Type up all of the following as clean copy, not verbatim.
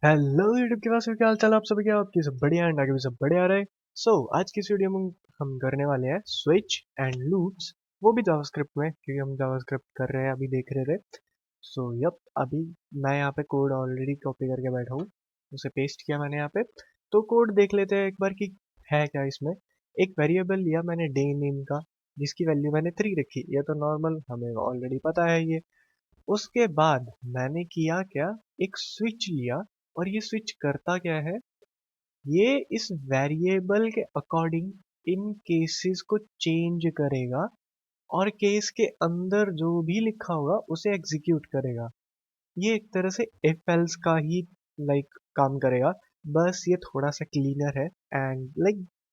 Hello YouTube के पास क्या हाल चाल आप सभी क्या आपकी सब बढ़िया एंड आगे भी सब बढ़िया रहे। आज की इस वीडियो में हम करने वाले हैं स्विच एंड लूप्स, वो भी जावास्क्रिप्ट में, क्योंकि हम जावास्क्रिप्ट कर रहे हैं अभी देख रहे थे। यप अभी मैं यहाँ पे कोड ऑलरेडी कॉपी करके बैठा हूँ, उसे पेस्ट किया मैंने यहाँ पे। तो कोड देख लेते हैं एक बार कि है क्या इसमें। एक वेरिएबल लिया मैंने डे नेम का, जिसकी वैल्यू मैंने 3 रखी। ये तो नॉर्मल हमें ऑलरेडी पता है ये। उसके बाद मैंने किया क्या, एक स्विच लिया। और ये स्विच करता क्या है, ये इस वेरिएबल के अकॉर्डिंग इन केसेस को चेंज करेगा और केस के अंदर जो भी लिखा होगा उसे एग्जीक्यूट करेगा। ये एक तरह से इफ एल्स का ही काम करेगा। बस ये थोड़ा सा क्लीनर है एंड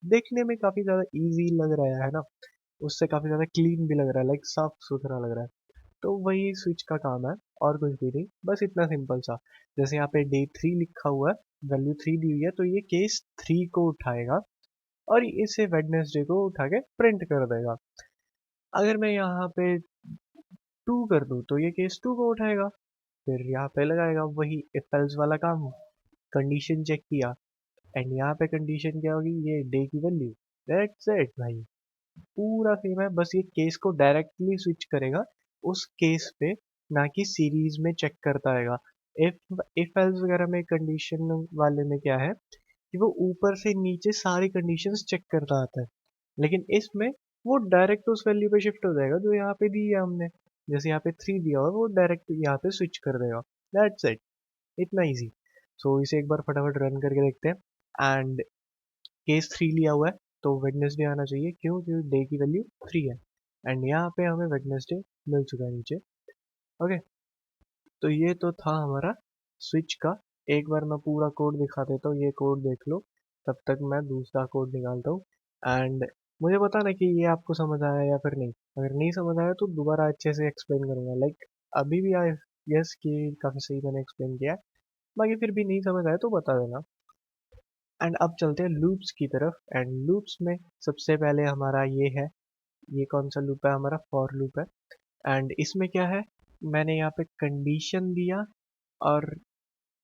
देखने में काफी ज्यादा इजी लग रहा है ना। उससे काफी ज्यादा क्लीन भी लग रहा है, साफ सुथरा लग रहा है। तो वही स्विच का काम है और कुछ भी नहीं, बस इतना सिंपल सा। जैसे यहाँ पे डे 3 लिखा हुआ है, वैल्यू 3 दी हुई है, तो ये केस 3 को उठाएगा और इसे वेडनेसडे को उठा के प्रिंट कर देगा। अगर मैं यहाँ पे 2 कर दूँ तो ये केस 2 को उठाएगा, फिर यहाँ पे लगाएगा वही इफ एल्स वाला काम। कंडीशन चेक किया एंड यहाँ पे कंडीशन क्या होगी, ये डे की वैल्यू। दैट्स इट भाई, पूरा सेम है। बस ये केस को डायरेक्टली स्विच करेगा उस केस पे, ना कि सीरीज में चेक करता रहेगा। इफ एल्स वगैरह में कंडीशन वाले में क्या है कि वो ऊपर से नीचे सारी कंडीशंस चेक करता आता है, लेकिन इसमें वो डायरेक्ट उस वैल्यू पे शिफ्ट हो जाएगा जो यहाँ पे दी है हमने। जैसे यहाँ पे 3 दिया हुआ है, वो डायरेक्ट यहाँ पे स्विच कर देगा। दैट्स इट, इतना इजी। इसे एक बार फटाफट रन करके देखते हैं। एंड केस 3 लिया हुआ है, तो वेडनेसडे आना चाहिए, क्यों? क्योंकि डे की वैल्यू 3 है एंड यहाँ पे हमें वेडनेसडे मिल चुका है नीचे। ओके, तो ये तो था हमारा स्विच का। एक बार मैं पूरा कोड दिखा देता हूँ, ये कोड देख लो, तब तक मैं दूसरा कोड निकालता हूँ। एंड मुझे बताना कि ये आपको समझ आया या फिर नहीं। अगर नहीं समझ आया तो दोबारा अच्छे से एक्सप्लेन करूंगा। अभी भी आई गेस कि काफ़ी सही मैंने एक्सप्लेन किया है। बाकी फिर भी नहीं समझ आया तो बता देना। एंड अब चलते हैं लूप्स की तरफ। एंड लूप्स में सबसे पहले हमारा ये है, ये कौन सा लूप है, हमारा फॉर लूप है। एंड इसमें क्या है, मैंने यहाँ पे कंडीशन दिया और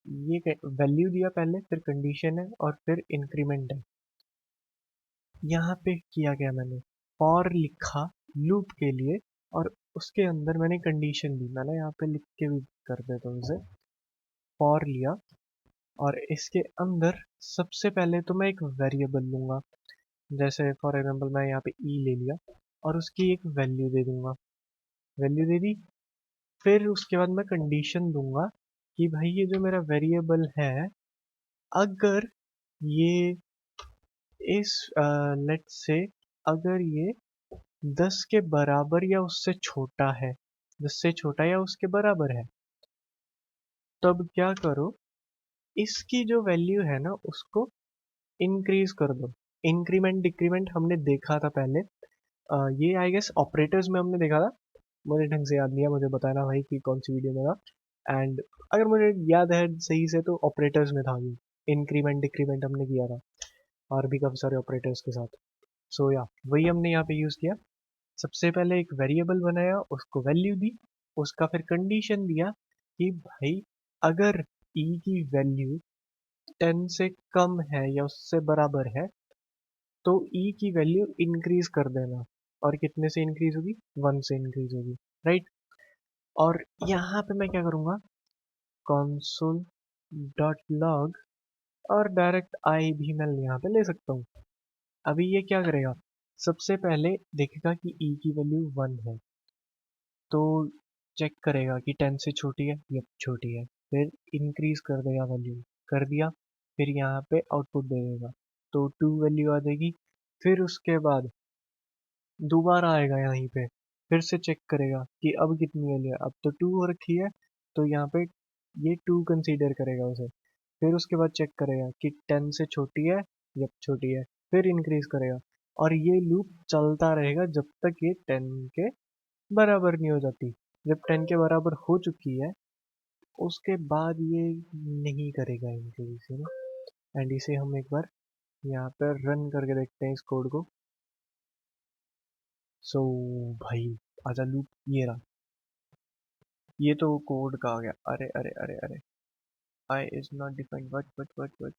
ये वैल्यू दिया पहले, फिर कंडीशन है और फिर इंक्रीमेंट है। यहाँ पे किया गया, मैंने फॉर लिखा लूप के लिए और उसके अंदर मैंने कंडीशन दी। मैंने यहाँ पे लिख के भी कर देता हूँ इसे। फॉर लिया और इसके अंदर सबसे पहले तो मैं एक वेरिएबल लूंगा। जैसे फॉर एग्जांपल मैं यहाँ पे ई ले लिया और उसकी एक वैल्यू दे दूंगा। वैल्यू दे दी, फिर उसके बाद मैं कंडीशन दूंगा कि भाई ये जो मेरा वेरिएबल है, अगर ये इस लेट्स से अगर ये 10 के बराबर या उससे छोटा है, 10 से छोटा या उसके बराबर है, तब क्या करो, इसकी जो वैल्यू है ना उसको इंक्रीज कर दो। इंक्रीमेंट डिक्रीमेंट हमने देखा था पहले। ये आई गेस ऑपरेटर्स में हमने देखा था। मुझे ढंग से याद नहीं है, मुझे बताना भाई कि कौन सी वीडियो में था। एंड अगर मुझे याद है सही से तो ऑपरेटर्स में था ये। इंक्रीमेंट डिक्रीमेंट हमने किया था और भी काफी सारे ऑपरेटर्स के साथ। या वही हमने यहाँ पे यूज किया। सबसे पहले एक वेरिएबल बनाया, उसको वैल्यू दी, उसका फिर कंडीशन दिया कि भाई अगर ई की वैल्यू 10 से कम है या उससे बराबर है, तो ई की वैल्यू इंक्रीज कर देना। और कितने से इंक्रीज होगी? 1 से इंक्रीज होगी, राइट। और यहाँ पे मैं क्या करूँगा, console डॉट लॉग, और डायरेक्ट आई भी मैं यहाँ पे ले सकता हूँ। अभी ये क्या करेगा, सबसे पहले देखेगा कि ई की वैल्यू 1 है, तो चेक करेगा कि 10 से छोटी है, यप छोटी है, फिर इंक्रीज कर देगा वैल्यू। कर दिया, फिर यहाँ पे आउटपुट दे देगा, तो 2 वैल्यू आ जाएगी। फिर उसके बाद दोबारा आएगा यहीं पे, फिर से चेक करेगा कि अब कितनी वैल्यू है। अब तो 2 हो रखी है, तो यहाँ पे ये 2 कंसीडर करेगा उसे। फिर उसके बाद चेक करेगा कि 10 से छोटी है, यप छोटी है, फिर इंक्रीज करेगा। और ये लूप चलता रहेगा जब तक ये 10 के बराबर नहीं हो जाती। जब 10 के बराबर हो चुकी है, उसके बाद ये नहीं करेगा इंक्रीज, है ना। एंड इसे हम एक बार यहाँ पर रन करके देखते हैं इस कोड को। सो भाई, आजा लूप, ये रहा। ये तो कोड का आ गया। अरे अरे अरे अरे, I is not defined what.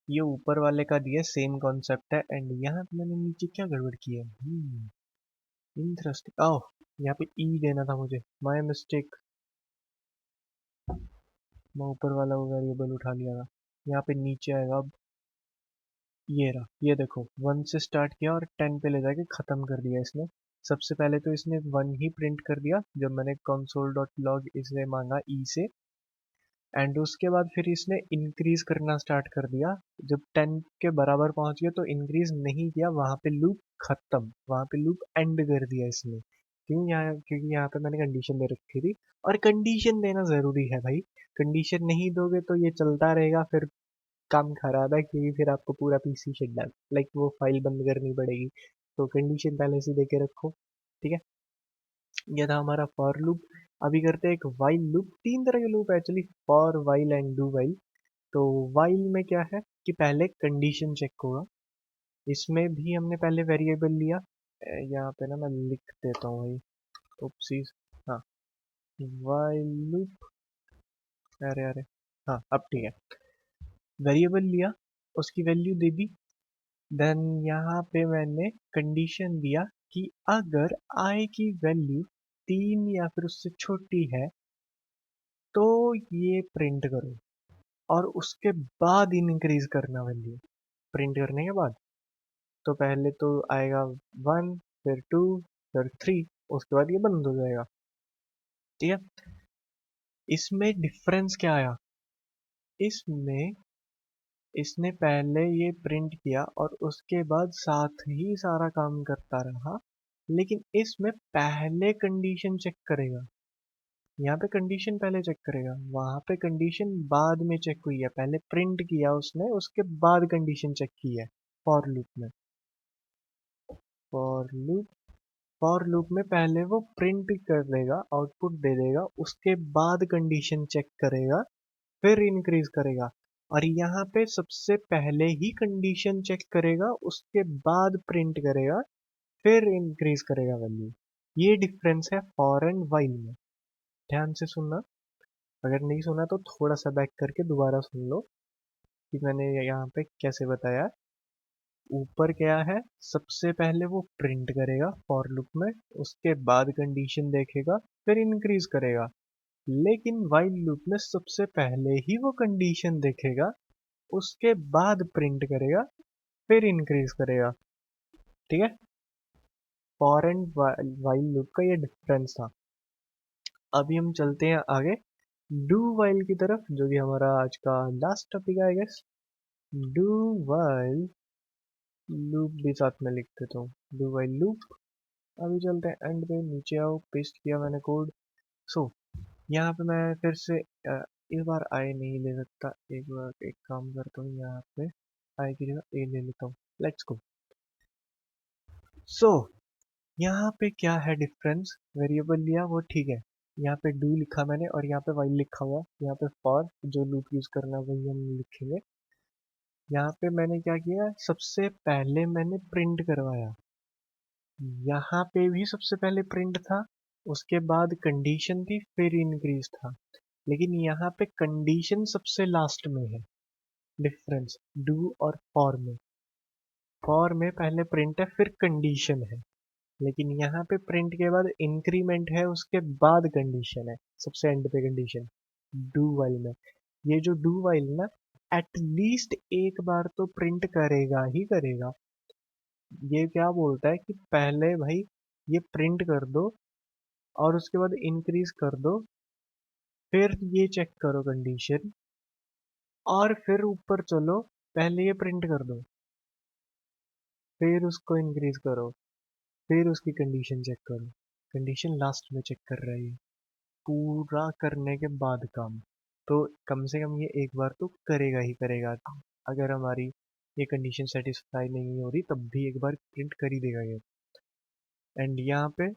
ये ऊपर वाले का दिया सेम कॉन्सेप्ट है एंड यहाँ पे मैंने नीचे क्या गड़बड़ की है। इंटरेस्टिंग। आओ, यहाँ पे ई देना था मुझे, माय मिस्टेक। मैं ऊपर वाला वो वेरिएबल उठा लिया था। यहाँ पे नीचे आएगा अब, ये रहा, ये देखो 1 से स्टार्ट किया और 10 पे ले जाके खत्म कर दिया इसने। सबसे पहले तो इसने 1 ही प्रिंट कर दिया जब मैंने console.log इसे मांगा ई से, एंड उसके बाद फिर इसने इंक्रीज करना स्टार्ट कर दिया। जब 10 के बराबर पहुंच गया तो इंक्रीज नहीं किया, वहां पे लूप खत्म, वहां पे लूप एंड कर दिया इसने। क्योंकि यहाँ पे मैंने कंडीशन दे रखी थी, और कंडीशन देना जरूरी है भाई। कंडीशन नहीं दोगे तो ये चलता रहेगा, फिर काम खराब है, क्योंकि फिर आपको पूरा पीसी शट डाउन, लाइक वो फाइल बंद करनी पड़ेगी। तो कंडीशन पहले से दे के रखो, ठीक है। ये था हमारा फॉर लूप। अभी करते हैं एक वाइल लूप। 3 तरह के लूप है actually, for, while and do while. तो वाइल में क्या है कि पहले कंडीशन चेक होगा। इसमें भी हमने पहले वेरिएबल लिया। यहाँ पे ना मैं लिख देता हूँ भाई, ओप्सीज। हाँ, वाइल लूप, अरे अरे, हाँ अब ठीक है। वेरिएबल लिया, उसकी वैल्यू दे दी। देन यहाँ पे मैंने कंडीशन दिया कि अगर आई की वैल्यू 3 या फिर उससे छोटी है तो ये प्रिंट करो, और उसके बाद इंक्रीज करना वैल्यू। प्रिंट करने के बाद तो पहले तो आएगा 1, फिर 2, फिर 3, उसके बाद ये बंद हो जाएगा, ठीक है। इसमें डिफरेंस क्या आया, इसमें इसने पहले ये प्रिंट किया और उसके बाद साथ ही सारा काम करता रहा, लेकिन इसमें पहले कंडीशन चेक करेगा। यहाँ पे कंडीशन पहले चेक करेगा, वहां पे कंडीशन बाद में चेक हुई है, पहले प्रिंट किया उसने, उसके बाद कंडीशन चेक की है। फॉर लूप में, फॉर लूप फॉर लूप में पहले वो प्रिंट कर देगा, आउटपुट दे देगा, उसके बाद कंडीशन चेक करेगा, फिर इंक्रीज करेगा। और यहाँ पे सबसे पहले ही कंडीशन चेक करेगा, उसके बाद प्रिंट करेगा, फिर इंक्रीज करेगा वैल्यू। ये डिफरेंस है फॉर एंड वाइल में। ध्यान से सुनना, अगर नहीं सुना तो थोड़ा सा बैक करके दोबारा सुन लो कि मैंने यहाँ पे कैसे बताया। ऊपर क्या है, सबसे पहले वो प्रिंट करेगा फॉर लूप में, उसके बाद कंडीशन देखेगा, फिर इंक्रीज करेगा। लेकिन वाइल लूप में सबसे पहले ही वो कंडीशन देखेगा, उसके बाद प्रिंट करेगा, फिर इंक्रीज करेगा, ठीक है। फॉर एंड वाइल लूप का ये डिफरेंस था। अभी हम चलते हैं आगे डू वाइल की तरफ, जो कि हमारा आज का लास्ट टॉपिक है I guess. Do while loop भी साथ में लिख देता हूँ, डू वाइल लूप। अभी चलते हैं एंड पे, नीचे आओ, पेस्ट किया मैंने कोड। सो यहाँ पे मैं फिर से इस बार आई नहीं ले सकता, एक बार एक काम करता हूँ, यहाँ पे आई की जगह ए ले लेता हूँ। Let's go. सो यहाँ पे क्या है डिफरेंस, वेरिएबल लिया वो ठीक है, यहाँ पे डू लिखा मैंने और यहाँ पे वाइल लिखा हुआ, यहाँ पे फॉर जो लूप यूज करना है वही हम लिखेंगे। यहाँ पे मैंने क्या किया, सबसे पहले मैंने प्रिंट करवाया। यहाँ पे भी सबसे पहले प्रिंट था, उसके बाद कंडीशन थी, फिर इंक्रीज था। लेकिन यहाँ पे कंडीशन सबसे लास्ट में है। डिफरेंस डू और फॉर में पहले प्रिंट है फिर कंडीशन है, लेकिन यहाँ पे प्रिंट के बाद इंक्रीमेंट है, उसके बाद कंडीशन है, सबसे एंड पे कंडीशन। डू वाइल में ये जो डू वाइल ना, एटलीस्ट एक बार तो प्रिंट करेगा ही करेगा। ये क्या बोलता है कि पहले भाई ये प्रिंट कर दो, और उसके बाद इंक्रीज कर दो, फिर ये चेक करो कंडीशन, और फिर ऊपर चलो, पहले ये प्रिंट कर दो, फिर उसको इंक्रीज करो, फिर उसकी कंडीशन चेक करो। कंडीशन लास्ट में चेक कर रहा है ये, पूरा करने के बाद काम। तो कम से कम ये एक बार तो करेगा ही करेगा। अगर हमारी ये कंडीशन सेटिस्फाई नहीं हो रही तब भी एक बार प्रिंट कर ही देगा ये। एंड यहाँ पे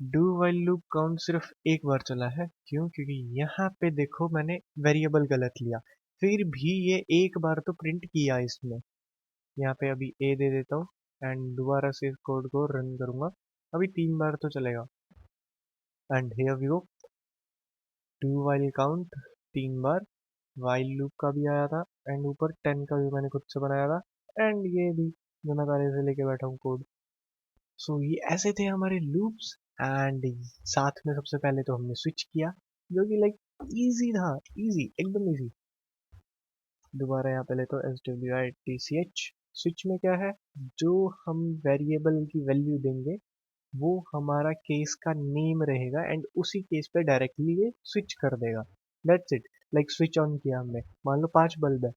डू वाइल लूप काउंट सिर्फ एक बार चला है, क्यों, क्योंकि यहाँ पे देखो मैंने वेरिएबल गलत लिया, फिर भी ये एक बार तो प्रिंट किया इसमें। यहाँ पे अभी ए दे देता हूँ एंड दोबारा से इस कोड को रन करूंगा, अभी 3 बार तो चलेगा। And here we go, do while count 3 बार, वाइल लूप का भी आया था, एंड ऊपर 10 का भी मैंने खुद से बनाया था, एंड ये भी जो मैं पहले से लेके बैठा हूँ कोड। सो ये ऐसे थे हमारे लूप्स। एंड साथ में सबसे पहले तो हमने स्विच किया, जो कि लाइक इजी था, इजी, एकदम इजी। दोबारा यहाँ पहले तो switch। स्विच में क्या है, जो हम वेरिएबल की वैल्यू देंगे वो हमारा केस का नेम रहेगा, एंड उसी केस पे डायरेक्टली ये स्विच कर देगा। That's it. Like switch on किया हमने, मान लो 5 बल्ब है,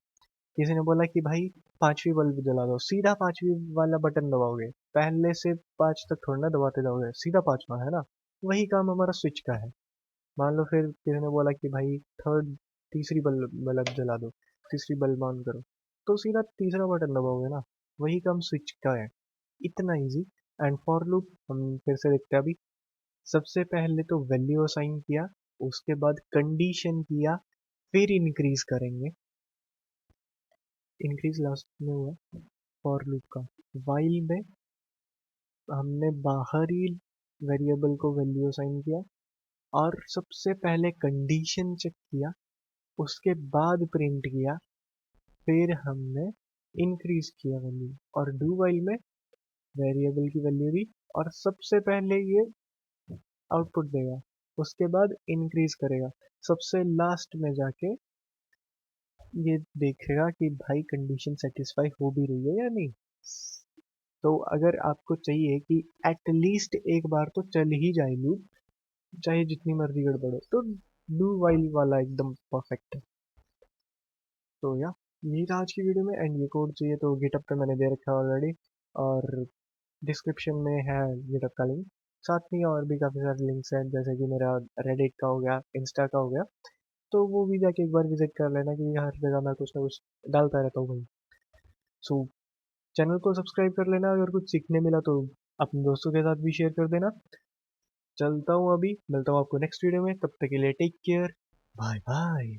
किसी ने बोला कि भाई 5वीं बल्ब जला दो, सीधा 5वीं वाला बटन दबाओगे, पहले से 5 तक थोड़ा ना दबाते जाओगे, सीधा 5वां है ना। वही काम हमारा स्विच का है। मान लो फिर किसी ने बोला कि भाई थर्ड तीसरी बल्ब बल्ब जला दो, तीसरी बल्ब ऑन करो, तो सीधा तीसरा बटन दबाओगे ना। वही काम स्विच का है, इतना इजी। एंड फॉर लूप हम फिर से देखते हैं अभी। सबसे पहले तो वैल्यू असाइन किया, उसके बाद कंडीशन किया, फिर इंक्रीज करेंगे। इंक्रीज लास्ट में हुआ फॉर लूप का। वाइल में हमने बाहरी वेरिएबल को वैल्यू असाइन किया, और सबसे पहले कंडीशन चेक किया, उसके बाद प्रिंट किया, फिर हमने इंक्रीज किया वैल्यू। और डू वाइल में वेरिएबल की वैल्यू दी, और सबसे पहले ये आउटपुट देगा, उसके बाद इंक्रीज करेगा, सबसे लास्ट में जाके ये देखेगा कि भाई कंडीशन सेटिस्फाई हो भी रही है या नहीं। तो अगर आपको चाहिए कि एटलीस्ट एक बार तो चल ही जाए लूप, चाहे जितनी मर्जी गड़बड़ हो, तो डू वाइल वाला एकदम परफेक्ट है। तो या यही था आज की वीडियो में। एंड ये कोड चाहिए तो गिटअप पे मैंने दे रखा है ऑलरेडी, और डिस्क्रिप्शन में है गिटअप का लिंक। साथ में और भी काफ़ी सारे लिंक्स हैं, जैसे कि मेरा रेडिट का हो गया, इंस्टा का हो गया, तो वो भी जाके एक बार विजिट कर लेना, क्योंकि हर जगह मैं कुछ ना कुछ डालता रहता हूँ भाई। सो चैनल को सब्सक्राइब कर लेना, अगर कुछ सीखने मिला तो अपने दोस्तों के साथ भी शेयर कर देना। चलता हूँ अभी, मिलता हूँ आपको नेक्स्ट वीडियो में, तब तक के लिए टेक केयर, बाय बाय।